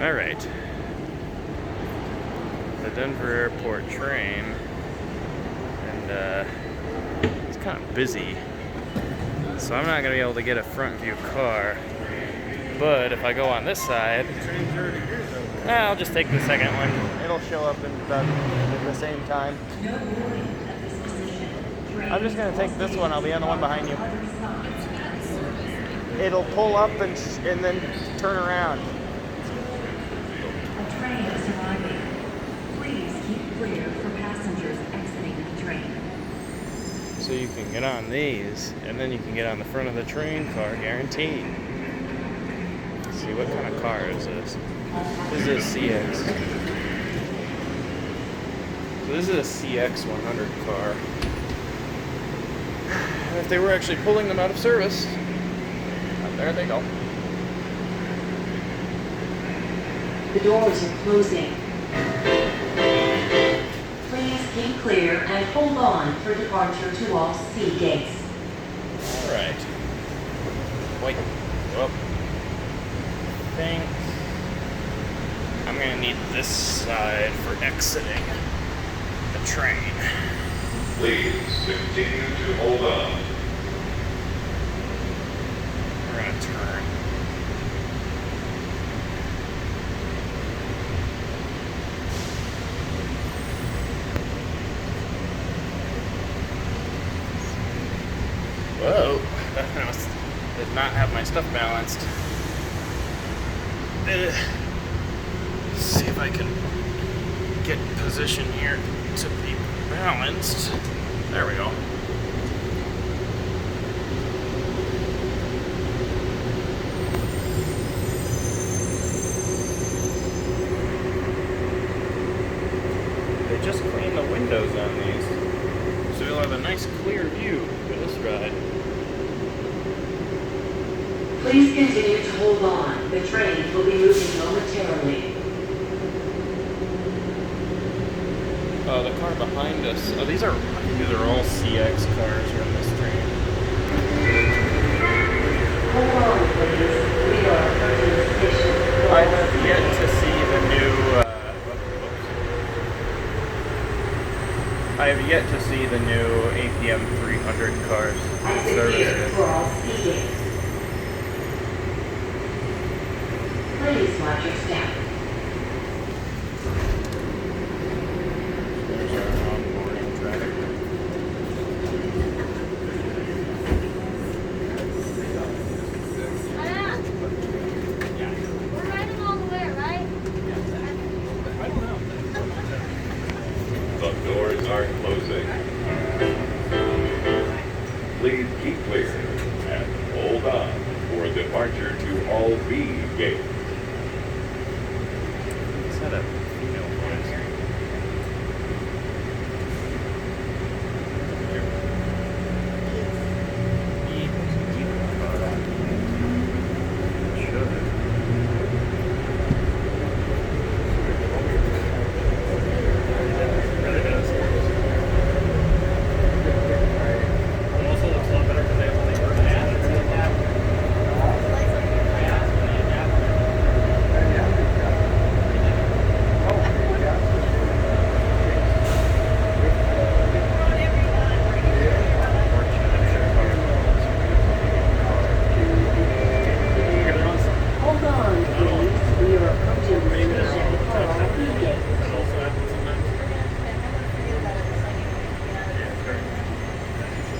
Alright. The Denver Airport train. And it's kind of busy. So I'm not going to be able to get a front view car. But if I go on this side, I'll just take the second one. It'll show up at the same time. I'm just going to take this one. I'll be on the one behind you. It'll pull up and then turn around. A train is arriving. Please keep clear for passengers exiting the train. So you can get on these, and then you can get on the front of the train car, guaranteed. Let's see, what kind of car is this? This is a CX. So this is a CX 100 car. And if they were actually pulling them out of service, there they go. The doors are closing. Please keep clear and hold on for departure to all C gates. Alright. Wait. Well, I think I'm gonna need this side for exiting the train. Please continue to hold on. We're gonna turn. Whoa, that did not have my stuff balanced. Let's see if I can get position here to be balanced. There we go. They just cleaned the windows on these, so you'll have a nice clear view for this ride. Please continue to hold on. The train will be moving momentarily. The car behind us. Oh, these are all CX cars from this train. Hold on, please. We are approaching the station. I have yet to see the new. I have yet to see the new APM 300 cars in service. For all speaking. Please watch your step. There's our onboarding traffic. We're riding all the way, right? I don't know. The doors are closing. Please keep clear and hold on for departure to all B gates. Is that a female voice?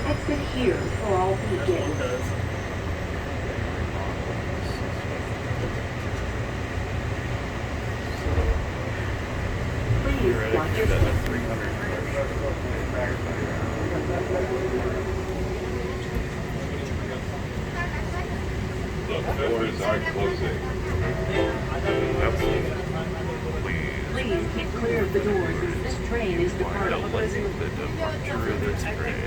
Exit here for all B gates. Please watch your step. The doors are closing. Please keep clear of the doors as this train is departing. The departure of this train.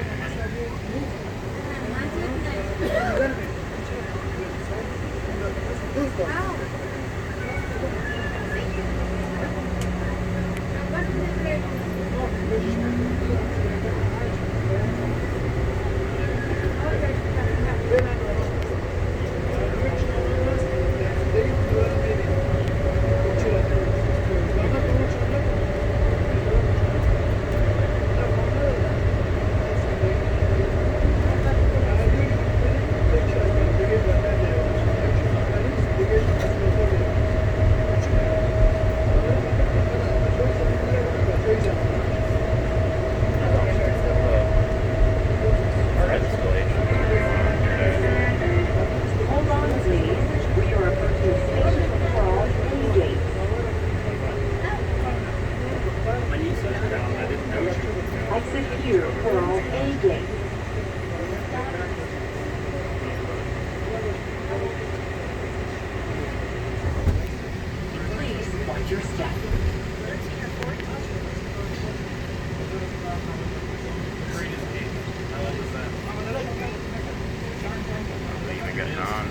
watch your step. Even getting on.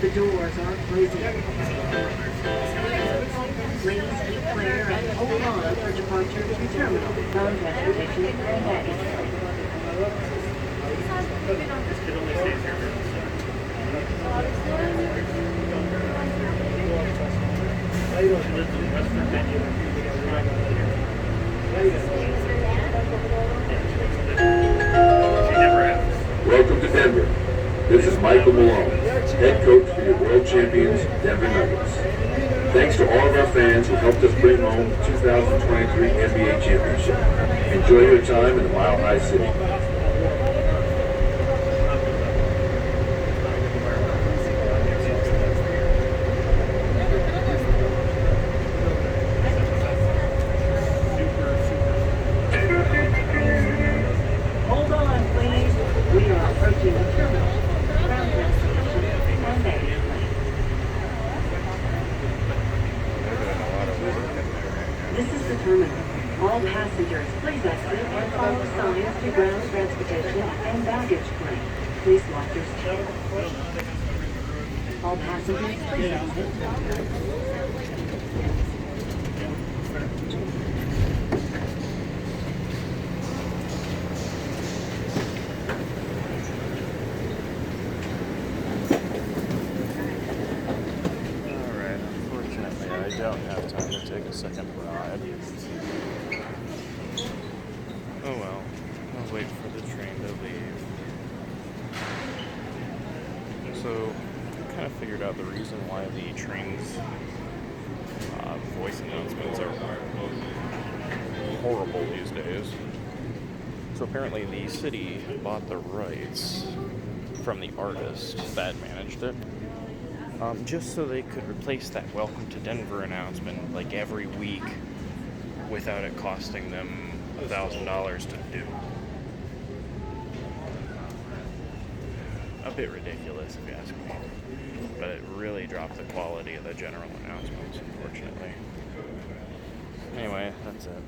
The doors are closing. Please keep clear and hold on for departure to terminal, ground transportation, and baggage. Welcome to Denver. This is Michael Malone, head coach for your world champions, Denver Nuggets. Thanks to all of our fans who helped us bring home the 2023 NBA championship. Enjoy your time in the Mile High City. Hold on, please. We are approaching the terminal, ground transportation, and baggage claim. They're doing a lot of work in there right now. This is the terminal. All passengers, please exit and follow signs to ground transportation and baggage claim. Please watch your step. All passengers, please exit. Alright, unfortunately I don't have time to take a second ride. Oh well, I'll wait for the train to leave. So, I kind of figured out the reason why the train's voice announcements are horrible these days. So apparently the city bought the rights from the artist that managed it, just so they could replace that Welcome to Denver announcement like every week without it costing them $1,000 to do. A bit ridiculous if you ask me, but it really dropped the quality of the general announcements, unfortunately. Anyway, that's it.